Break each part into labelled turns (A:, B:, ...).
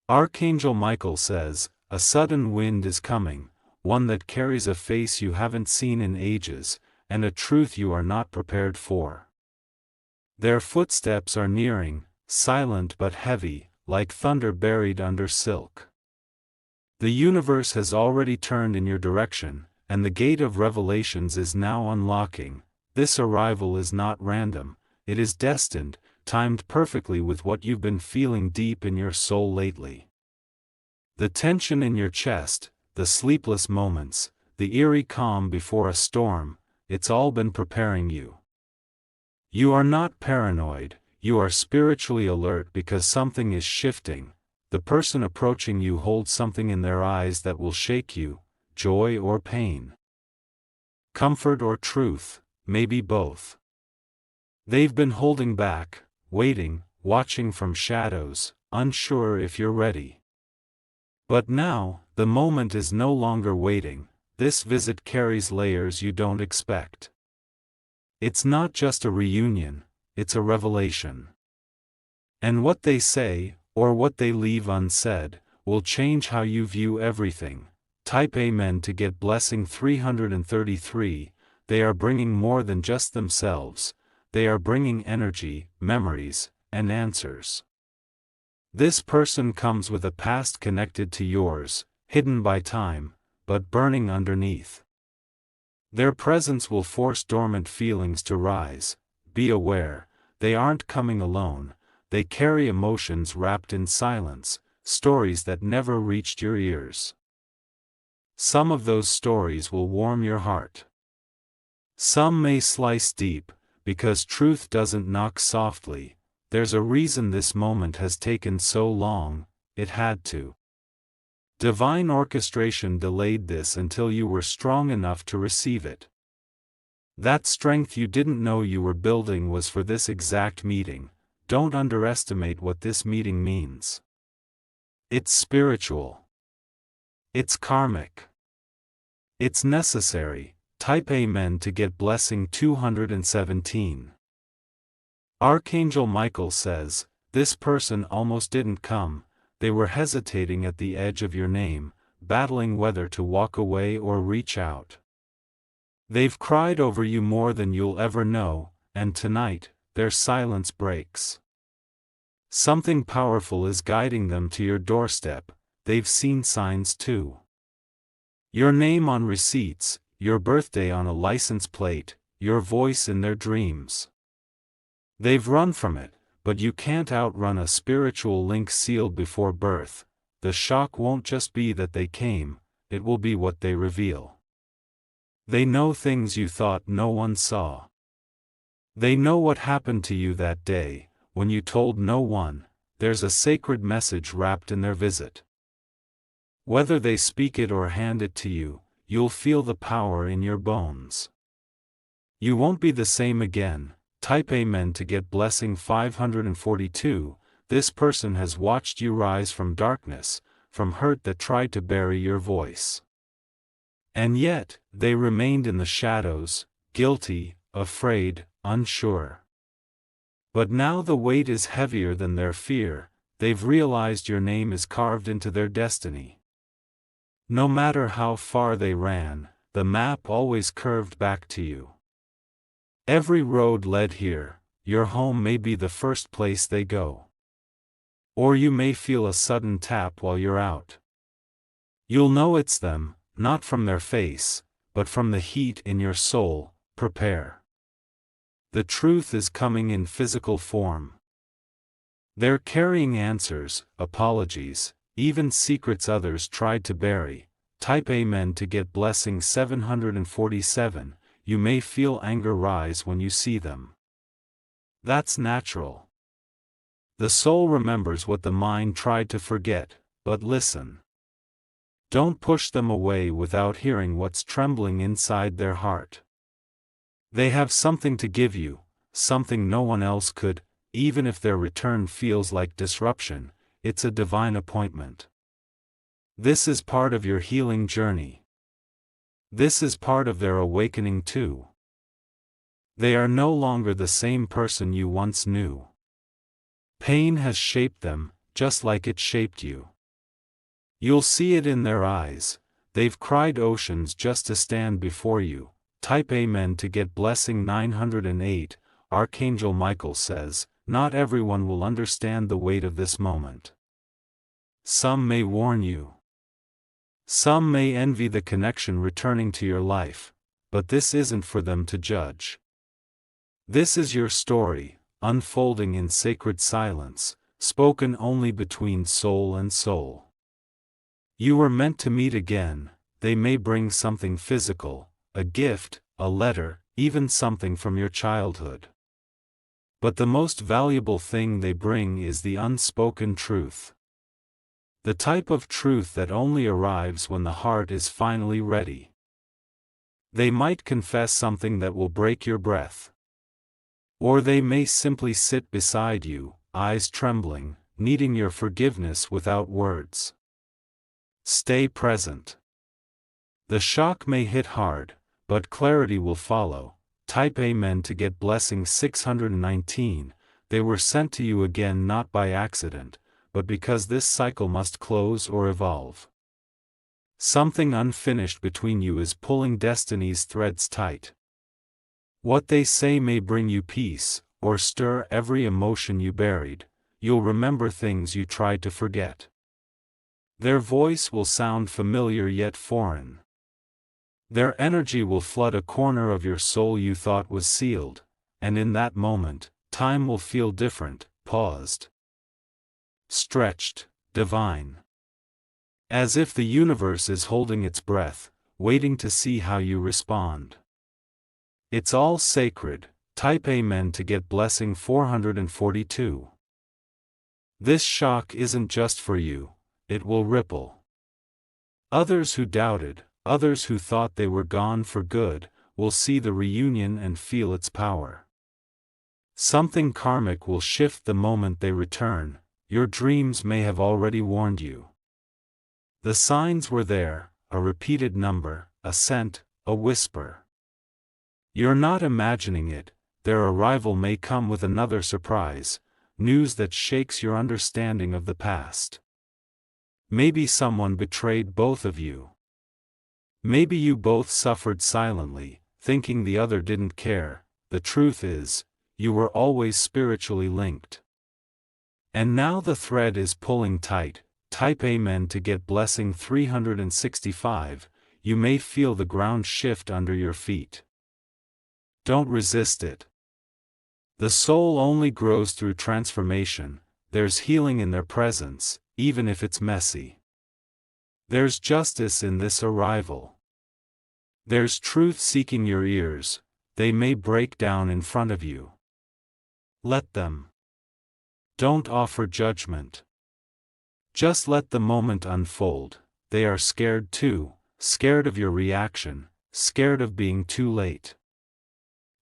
A: Archangel Michael says, a sudden wind is coming, one that carries a face you haven't seen in ages, and a truth you are not prepared for. Their footsteps are nearing, silent but heavy, like thunder buried under silk. The universe has already turned in your direction, and the gate of revelations is now unlocking. This arrival is not random, it is destined, timed perfectly with what you've been feeling deep in your soul lately. The tension in your chest, the sleepless moments, the eerie calm before a storm, it's all been preparing you. You are not paranoid, you are spiritually alert because something is shifting. The person approaching you holds something in their eyes that will shake you, joy or pain. Comfort or truth, maybe both. They've been holding back, waiting, watching from shadows, unsure if you're ready. But now, the moment is no longer waiting. This visit carries layers you don't expect. It's not just a reunion, it's a revelation. And what they say, or what they leave unsaid, will change how you view everything. Type Amen to get blessing 333. They are bringing more than just themselves, they are bringing energy, memories, and answers. This person comes with a past connected to yours, hidden by time, but burning underneath. Their presence will force dormant feelings to rise. Be aware, they aren't coming alone, they carry emotions wrapped in silence, stories that never reached your ears. Some of those stories will warm your heart. Some may slice deep, because truth doesn't knock softly. There's a reason this moment has taken so long, it had to. Divine orchestration delayed this until you were strong enough to receive it. That strength you didn't know you were building was for this exact meeting. Don't underestimate what this meeting means. It's spiritual. It's karmic. It's necessary. Type Amen to get blessing 217. Archangel Michael says, this person almost didn't come. They were hesitating at the edge of your name, battling whether to walk away or reach out. They've cried over you more than you'll ever know, and tonight, their silence breaks. Something powerful is guiding them to your doorstep. They've seen signs too. Your name on receipts, your birthday on a license plate, your voice in their dreams. They've run from it, but you can't outrun a spiritual link sealed before birth. The shock won't just be that they came, it will be what they reveal. They know things you thought no one saw. They know what happened to you that day, when you told no one. There's a sacred message wrapped in their visit. Whether they speak it or hand it to you, you'll feel the power in your bones. You won't be the same again. Type Amen to get blessing 542. This person has watched you rise from darkness, from hurt that tried to bury your voice. And yet, they remained in the shadows, guilty, afraid, unsure. But now the weight is heavier than their fear. They've realized your name is carved into their destiny. No matter how far they ran, the map always curved back to you. Every road led here. Your home may be the first place they go. Or you may feel a sudden tap while you're out. You'll know it's them, not from their face, but from the heat in your soul. Prepare. The truth is coming in physical form. They're carrying answers, apologies, even secrets others tried to bury. Type Amen to get blessing 747. You may feel anger rise when you see them. That's natural. The soul remembers what the mind tried to forget, but listen. Don't push them away without hearing what's trembling inside their heart. They have something to give you, something no one else could. Even if their return feels like disruption, it's a divine appointment. This is part of your healing journey. This is part of their awakening too. They are no longer the same person you once knew. Pain has shaped them, just like it shaped you. You'll see it in their eyes. They've cried oceans just to stand before you. Type Amen to get blessing 908. Archangel Michael says, not everyone will understand the weight of this moment. Some may warn you. Some may envy the connection returning to your life, but this isn't for them to judge. This is your story, unfolding in sacred silence, spoken only between soul and soul. You were meant to meet again. They may bring something physical, a gift, a letter, even something from your childhood. But the most valuable thing they bring is the unspoken truth. The type of truth that only arrives when the heart is finally ready. They might confess something that will break your breath. Or they may simply sit beside you, eyes trembling, needing your forgiveness without words. Stay present. The shock may hit hard, but clarity will follow. Type Amen to get blessing 619. They were sent to you again not by accident, but because this cycle must close or evolve. Something unfinished between you is pulling destiny's threads tight. What they say may bring you peace, or stir every emotion you buried. You'll remember things you tried to forget. Their voice will sound familiar yet foreign. Their energy will flood a corner of your soul you thought was sealed, and in that moment, time will feel different, paused, stretched, divine. As if the universe is holding its breath, waiting to see how you respond. It's all sacred. Type Amen to get blessing 442. This shock isn't just for you, it will ripple. Others who doubted, others who thought they were gone for good, will see the reunion and feel its power. Something karmic will shift the moment they return. Your dreams may have already warned you. The signs were there, a repeated number, a scent, a whisper. You're not imagining it. Their arrival may come with another surprise, news that shakes your understanding of the past. Maybe someone betrayed both of you. Maybe you both suffered silently, thinking the other didn't care. The truth is, you were always spiritually linked. And now the thread is pulling tight. Type Amen to get blessing 365. You may feel the ground shift under your feet. Don't resist it. The soul only grows through transformation. There's healing in their presence, even if it's messy. There's justice in this arrival. There's truth seeking your ears. They may break down in front of you. Let them. Don't offer judgment. Just let the moment unfold. They are scared too, scared of your reaction, scared of being too late.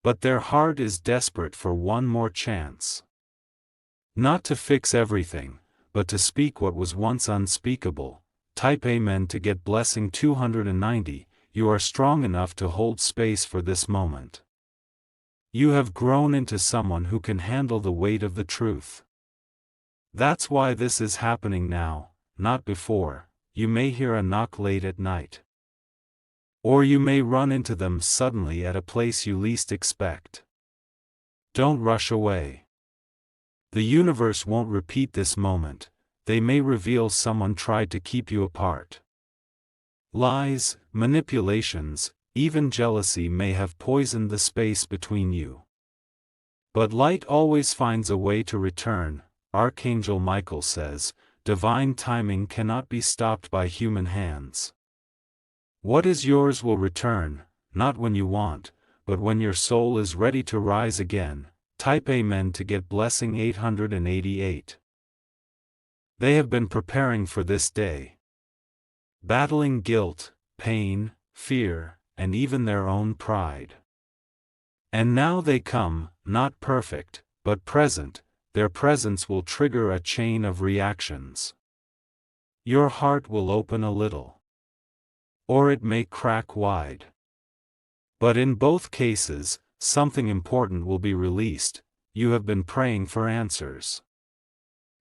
A: But their heart is desperate for one more chance. Not to fix everything, but to speak what was once unspeakable. Type Amen to get blessing 290. You are strong enough to hold space for this moment. You have grown into someone who can handle the weight of the truth. That's why this is happening now, not before. You may hear a knock late at night. Or you may run into them suddenly at a place you least expect. Don't rush away. The universe won't repeat this moment. They may reveal someone tried to keep you apart. Lies, manipulations, even jealousy may have poisoned the space between you. But light always finds a way to return. Archangel Michael says, divine timing cannot be stopped by human hands. What is yours will return, not when you want, but when your soul is ready to rise again. Type Amen to get blessing 888. They have been preparing for this day. Battling guilt, pain, fear, and even their own pride. And now they come, not perfect, but present. Their presence will trigger a chain of reactions. Your heart will open a little. Or it may crack wide. But in both cases, something important will be released. You have been praying for answers.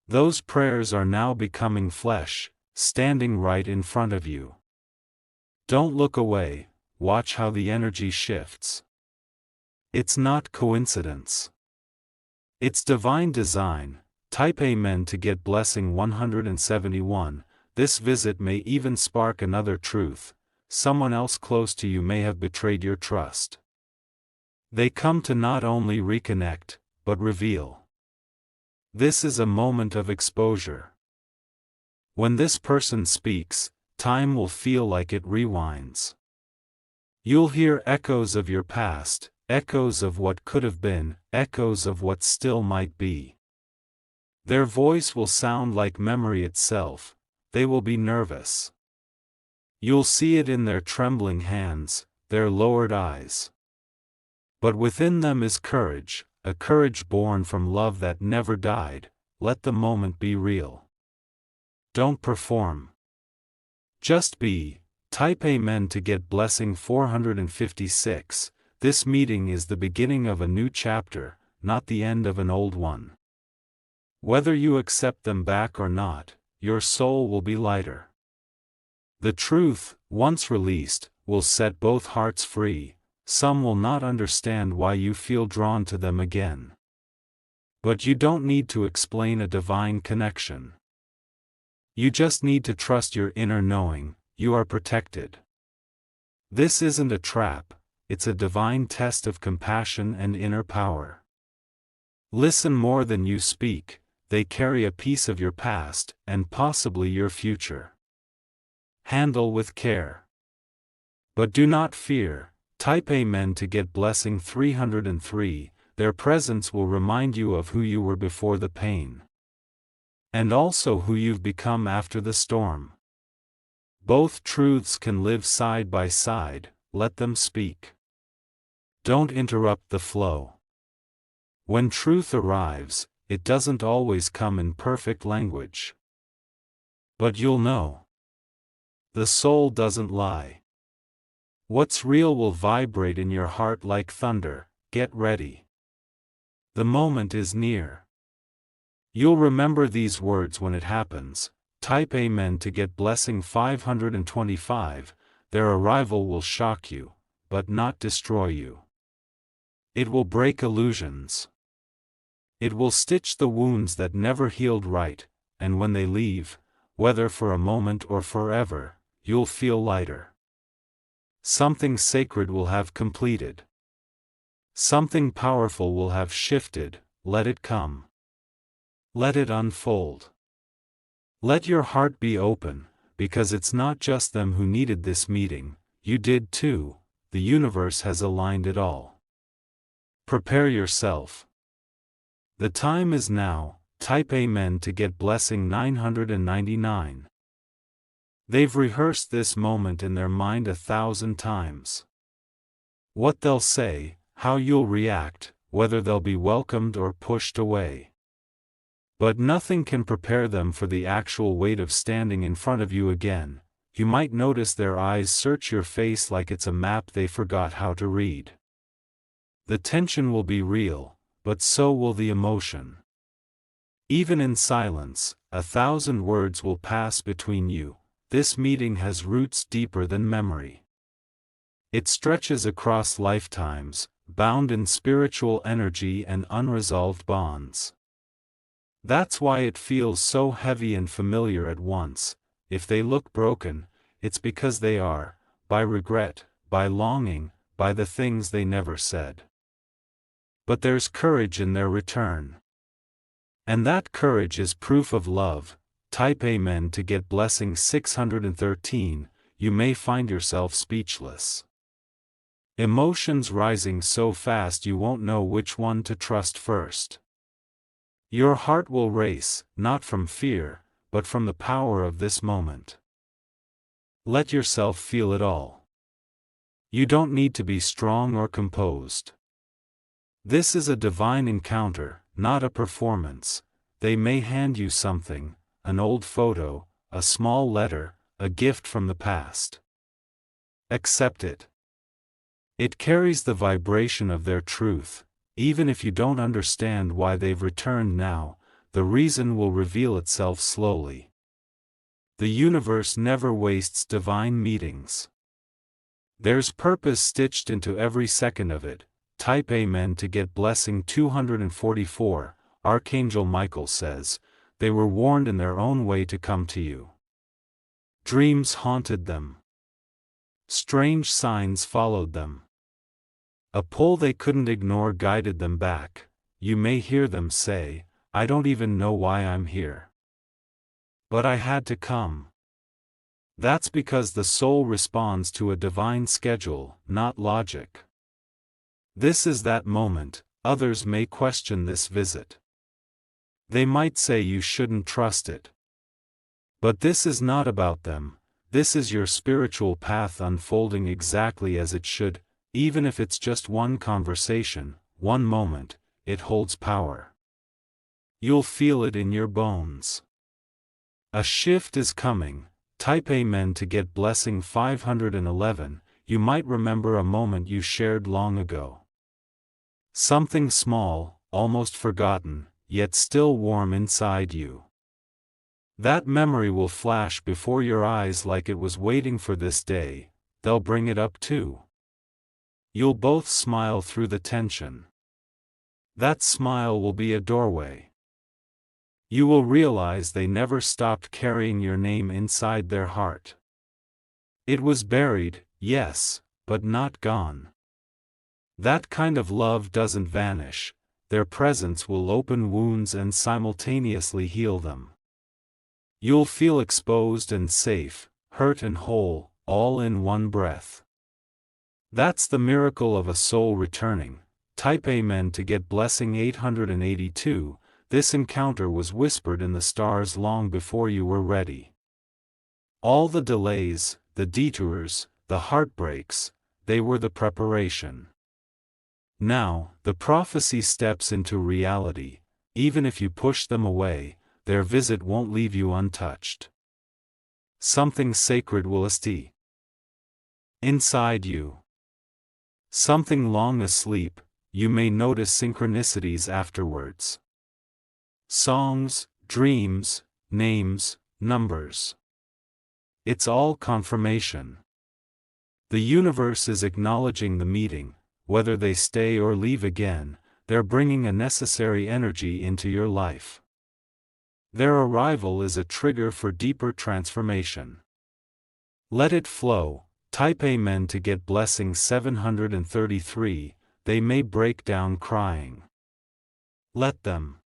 A: Those prayers are now becoming flesh, standing right in front of you. Don't look away, watch how the energy shifts. It's not coincidence. It's divine design. Type Amen to get blessing 171. This visit may even spark another truth. Someone else close to you may have betrayed your trust. They come to not only reconnect, but reveal. This is a moment of exposure. When this person speaks, time will feel like it rewinds. You'll hear echoes of your past, echoes of what could have been, echoes of what still might be. Their voice will sound like memory itself. They will be nervous. You'll see it in their trembling hands, their lowered eyes. But within them is courage, a courage born from love that never died. Let the moment be real. Don't perform. Just be. Type Amen to get blessing 456. This meeting is the beginning of a new chapter, not the end of an old one. Whether you accept them back or not, your soul will be lighter. The truth, once released, will set both hearts free. Some will not understand why you feel drawn to them again. But you don't need to explain a divine connection. You just need to trust your inner knowing. You are protected. This isn't a trap, it's a divine test of compassion and inner power. Listen more than you speak. They carry a piece of your past, and possibly your future. Handle with care. But do not fear. Type Amen to get blessing 303. Their presence will remind you of who you were before the pain. And also who you've become after the storm. Both truths can live side by side, let them speak. Don't interrupt the flow. When truth arrives, it doesn't always come in perfect language. But you'll know. The soul doesn't lie. What's real will vibrate in your heart like thunder. Get ready. The moment is near. You'll remember these words when it happens. Type Amen to get blessing 525. Their arrival will shock you, but not destroy you. It will break illusions. It will stitch the wounds that never healed right, and when they leave, whether for a moment or forever, you'll feel lighter. Something sacred will have completed. Something powerful will have shifted. Let it come. Let it unfold. Let your heart be open, because it's not just them who needed this meeting, you did too. The universe has aligned it all. Prepare yourself. The time is now. Type Amen to get blessing 999. They've rehearsed this moment in their mind 1,000 times. What they'll say, how you'll react, whether they'll be welcomed or pushed away. But nothing can prepare them for the actual weight of standing in front of you again. You might notice their eyes search your face like it's a map they forgot how to read. The tension will be real, but so will the emotion. Even in silence, 1,000 words will pass between you. This meeting has roots deeper than memory. It stretches across lifetimes, bound in spiritual energy and unresolved bonds. That's why it feels so heavy and familiar at once. If they look broken, it's because they are, by regret, by longing, by the things they never said. But there's courage in their return. And that courage is proof of love. Type Amen to get blessing 613. You may find yourself speechless. Emotions rising so fast you won't know which one to trust first. Your heart will race, not from fear, but from the power of this moment. Let yourself feel it all. You don't need to be strong or composed. This is a divine encounter, not a performance. They may hand you something, an old photo, a small letter, a gift from the past. Accept it. It carries the vibration of their truth. Even if you don't understand why they've returned now, the reason will reveal itself slowly. The universe never wastes divine meetings. There's purpose stitched into every second of it. Type Amen to get blessing 244. Archangel Michael says, they were warned in their own way to come to you. Dreams haunted them. Strange signs followed them. A pull they couldn't ignore guided them back. You may hear them say, I don't even know why I'm here. But I had to come. That's because the soul responds to a divine schedule, not logic. This is that moment. Others may question this visit. They might say you shouldn't trust it. But this is not about them. This is your spiritual path unfolding exactly as it should, even if it's just one conversation, one moment. It holds power. You'll feel it in your bones. A shift is coming. Type Amen to get blessing 511. You might remember a moment you shared long ago. Something small, almost forgotten, yet still warm inside you. That memory will flash before your eyes like it was waiting for this day. They'll bring it up too. You'll both smile through the tension. That smile will be a doorway. You will realize they never stopped carrying your name inside their heart. It was buried, yes, but not gone. That kind of love doesn't vanish. Their presence will open wounds and simultaneously heal them. You'll feel exposed and safe, hurt and whole, all in one breath. That's the miracle of a soul returning. Type Amen to get blessing 882. This encounter was whispered in the stars long before you were ready. All the delays, the detours, the heartbreaks, they were the preparation. Now, the prophecy steps into reality. Even if you push them away, their visit won't leave you untouched. Something sacred will stay inside you. Something long asleep. You may notice synchronicities afterwards. Songs, dreams, names, numbers. It's all confirmation. The universe is acknowledging the meeting. Whether they stay or leave again, they're bringing a necessary energy into your life. Their arrival is a trigger for deeper transformation. Let it flow. Type Amen to get blessing 733. They may break down crying. Let them.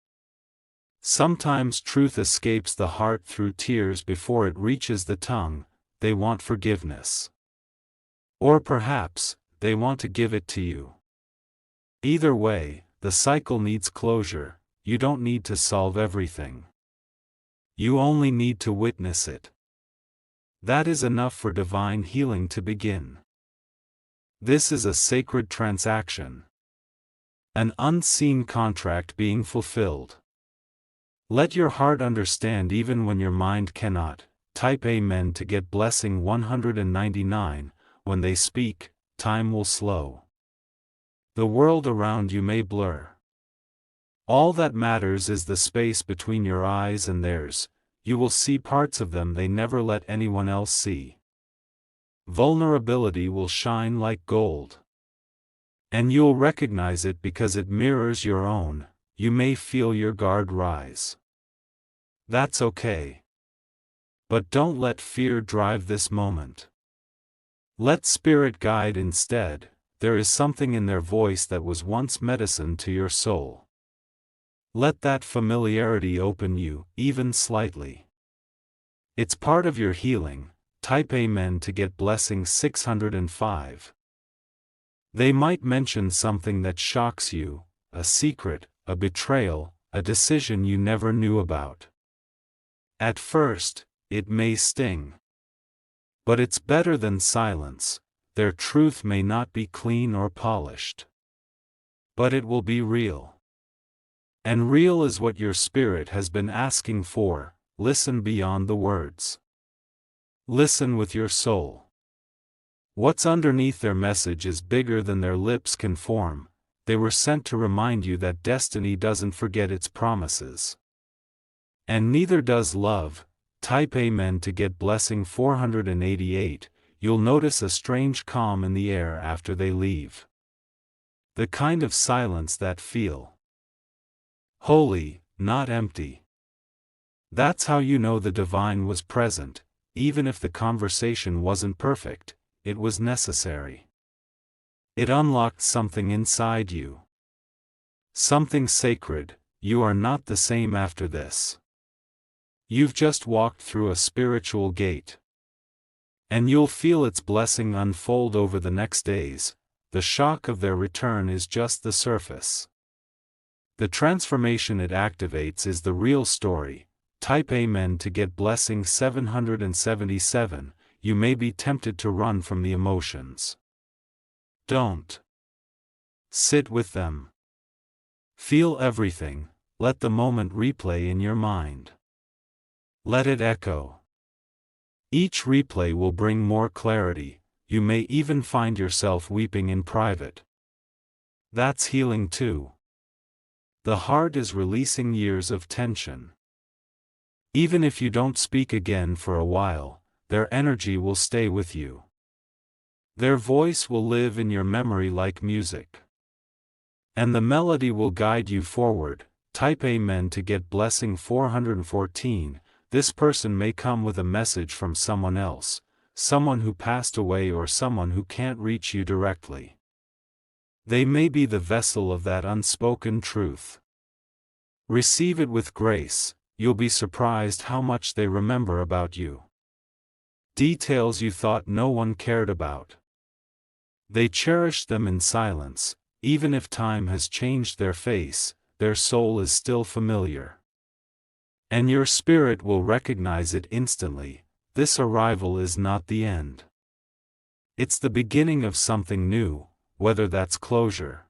A: Sometimes truth escapes the heart through tears before it reaches the tongue. They want forgiveness. Or perhaps, they want to give it to you. Either way, the cycle needs closure. You don't need to solve everything. You only need to witness it. That is enough for divine healing to begin. This is a sacred transaction. An unseen contract being fulfilled. Let your heart understand even when your mind cannot. Type Amen to get blessing 199. When they speak, time will slow. The world around you may blur. All that matters is the space between your eyes and theirs. You will see parts of them they never let anyone else see. Vulnerability will shine like gold. And you'll recognize it because it mirrors your own. You may feel your guard rise. That's okay. But don't let fear drive this moment. Let spirit guide instead. There is something in their voice that was once medicine to your soul. Let that familiarity open you, even slightly. It's part of your healing. Type Amen to get blessing 605. They might mention something that shocks you, a secret, a betrayal, a decision you never knew about. At first, it may sting. But it's better than silence. Their truth may not be clean or polished. But it will be real. And real is what your spirit has been asking for. Listen beyond the words. Listen with your soul. What's underneath their message is bigger than their lips can form. They were sent to remind you that destiny doesn't forget its promises. And neither does love. Type Amen to get blessing 488. You'll notice a strange calm in the air after they leave. The kind of silence that feel holy, not empty. That's how you know the divine was present. Even if the conversation wasn't perfect, it was necessary. It unlocked something inside you. Something sacred. You are not the same after this. You've just walked through a spiritual gate. And you'll feel its blessing unfold over the next days. The shock of their return is just the surface. The transformation it activates is the real story. Type Amen to get blessing 777. You may be tempted to run from the emotions. Don't. Sit with them. Feel everything. Let the moment replay in your mind. Let it echo. Each replay will bring more clarity. You may even find yourself weeping in private. That's healing too. The heart is releasing years of tension. Even if you don't speak again for a while, their energy will stay with you. Their voice will live in your memory like music. And the melody will guide you forward. Type Amen to get blessing 414. This person may come with a message from someone else, someone who passed away or someone who can't reach you directly. They may be the vessel of that unspoken truth. Receive it with grace. You'll be surprised how much they remember about you. Details you thought no one cared about. They cherish them in silence. Even if time has changed their face, their soul is still familiar. And your spirit will recognize it instantly. This arrival is not the end. It's the beginning of something new, whether that's closure,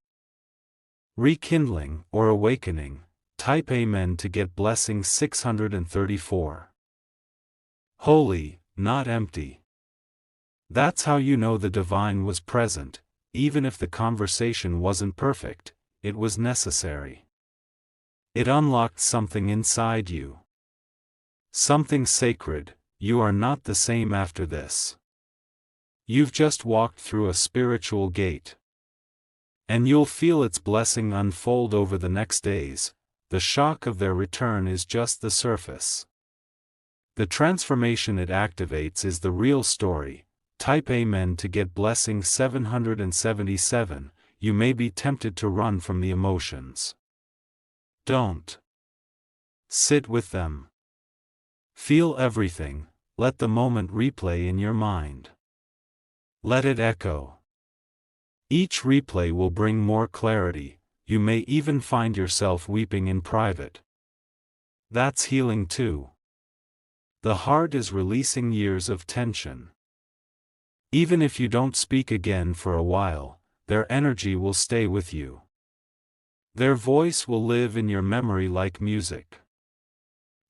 A: rekindling, or awakening. Type Amen to get blessing 634. Holy, not empty. That's how you know the divine was present. Even if the conversation wasn't perfect, it was necessary. It unlocked something inside you. Something sacred. You are not the same after this. You've just walked through a spiritual gate. And you'll feel its blessing unfold over the next days. The shock of their return is just the surface. The transformation it activates is the real story. Type Amen to get blessing 777. You may be tempted to run from the emotions. Don't. Sit with them. Feel everything. Let the moment replay in your mind. Let it echo. Each replay will bring more clarity. You may even find yourself weeping in private. That's healing too. The heart is releasing years of tension. Even if you don't speak again for a while, their energy will stay with you. Their voice will live in your memory like music.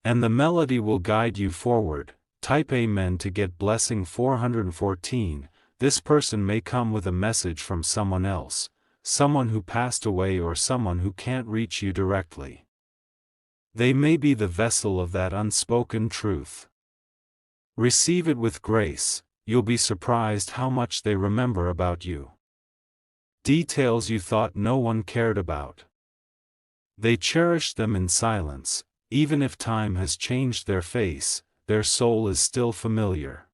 A: And the melody will guide you forward. Type Amen to get blessing 414. This person may come with a message from someone else, someone who passed away or someone who can't reach you directly. They may be the vessel of that unspoken truth. Receive it with grace. You'll be surprised how much they remember about you. Details you thought no one cared about. They cherish them in silence. Even if time has changed their face, their soul is still familiar.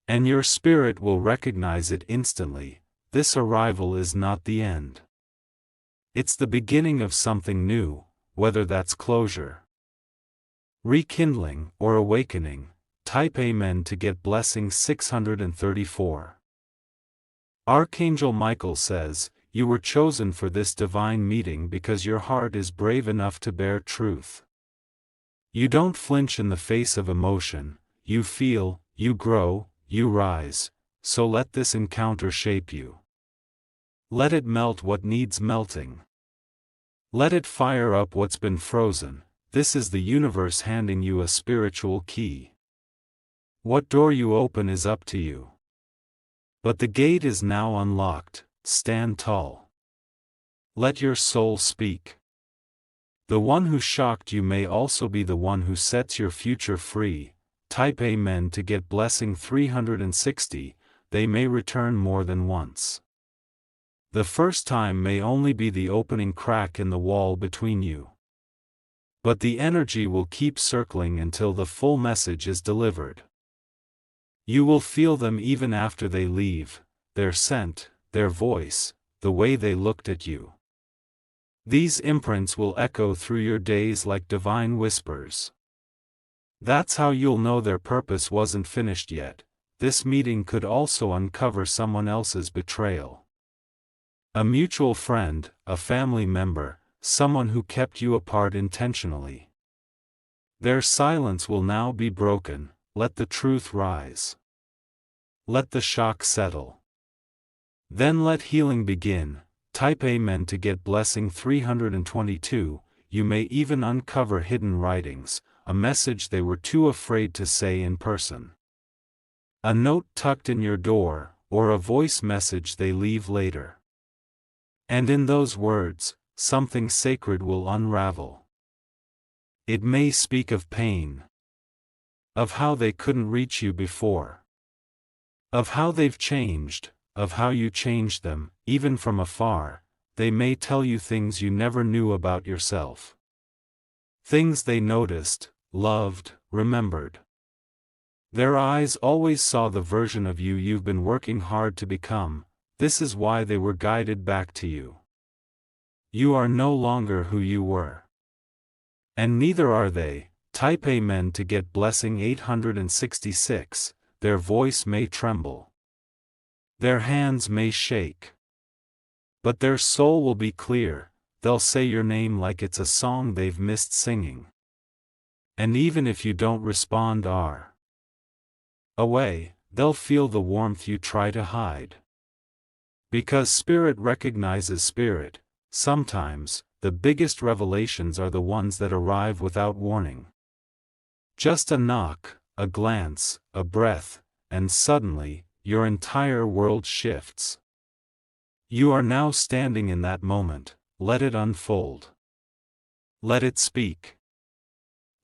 A: And your spirit will recognize it instantly. This arrival is not the end. It's the beginning of something new, whether that's closure, rekindling, or awakening. Type Amen to get blessing 634. Archangel Michael says, you were chosen for this divine meeting because your heart is brave enough to bear truth. You don't flinch in the face of emotion. You feel, you grow, you rise. So let this encounter shape you. Let it melt what needs melting. Let it fire up what's been frozen. This is the universe handing you a spiritual key. What door you open is up to you. But the gate is now unlocked. Stand tall. Let your soul speak. The one who shocked you may also be the one who sets your future free. Type Amen to get blessing 360, they may return more than once. The first time may only be the opening crack in the wall between you. But the energy will keep circling until the full message is delivered. You will feel them even after they leave, their scent, their voice, the way they looked at you. These imprints will echo through your days like divine whispers. That's how you'll know their purpose wasn't finished yet. This meeting could also uncover someone else's betrayal. A mutual friend, a family member, someone who kept you apart intentionally. Their silence will now be broken. Let the truth rise. Let the shock settle. Then let healing begin. Type Amen to get blessing 322, you may even uncover hidden writings, a message they were too afraid to say in person. A note tucked in your door, or a voice message they leave later. And in those words, something sacred will unravel. It may speak of pain. Of how they couldn't reach you before. Of how they've changed, of how you changed them, even from afar. They may tell you things you never knew about yourself. Things they noticed, loved, remembered. Their eyes always saw the version of you you've been working hard to become. This is why they were guided back to you. You are no longer who you were. And neither are they. Type Amen to get blessing 866, their voice may tremble. Their hands may shake. But their soul will be clear, they'll say your name like it's a song they've missed singing. And even if you don't respond away, they'll feel the warmth you try to hide. Because spirit recognizes spirit, sometimes, the biggest revelations are the ones that arrive without warning. Just a knock, a glance, a breath, and suddenly, your entire world shifts. You are now standing in that moment, let it unfold. Let it speak.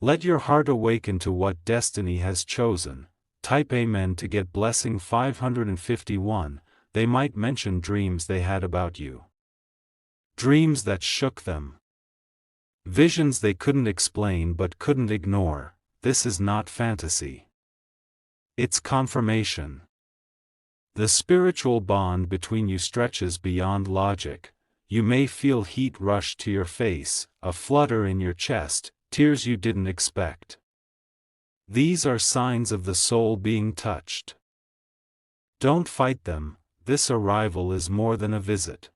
A: Let your heart awaken to what destiny has chosen. Type Amen to get blessing 551, they might mention dreams they had about you. Dreams that shook them. Visions they couldn't explain but couldn't ignore. This is not fantasy. It's confirmation. The spiritual bond between you stretches beyond logic. You may feel heat rush to your face, a flutter in your chest, tears you didn't expect. These are signs of the soul being touched. Don't fight them, this arrival is more than a visit.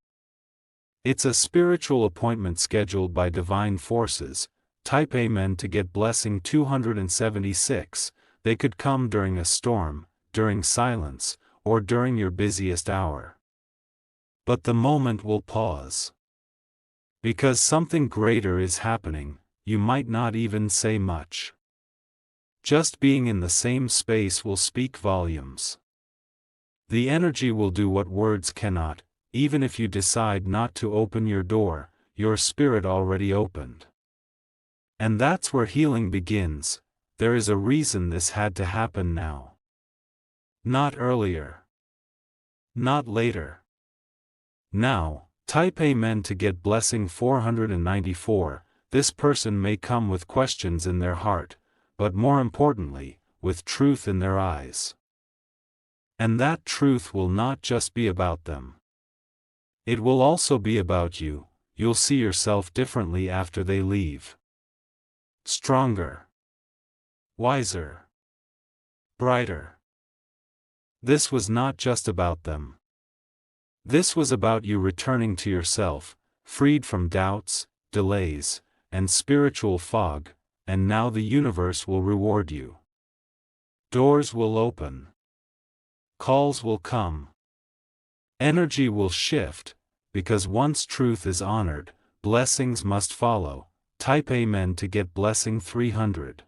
A: It's a spiritual appointment scheduled by divine forces. Type Amen to get blessing 276, they could come during a storm, during silence, or during your busiest hour. But the moment will pause. Because something greater is happening, you might not even say much. Just being in the same space will speak volumes. The energy will do what words cannot. Even if you decide not to open your door, your spirit already opened. And that's where healing begins. There is a reason this had to happen now. Not earlier. Not later. Now. Type Amen to get blessing 494, this person may come with questions in their heart, but more importantly, with truth in their eyes. And that truth will not just be about them. It will also be about you. You'll see yourself differently after they leave. Stronger. Wiser. Brighter. This was not just about them. This was about you returning to yourself, freed from doubts, delays, and spiritual fog, and now the universe will reward you. Doors will open. Calls will come. Energy will shift, because once truth is honored, blessings must follow. Type Amen to get blessing 300.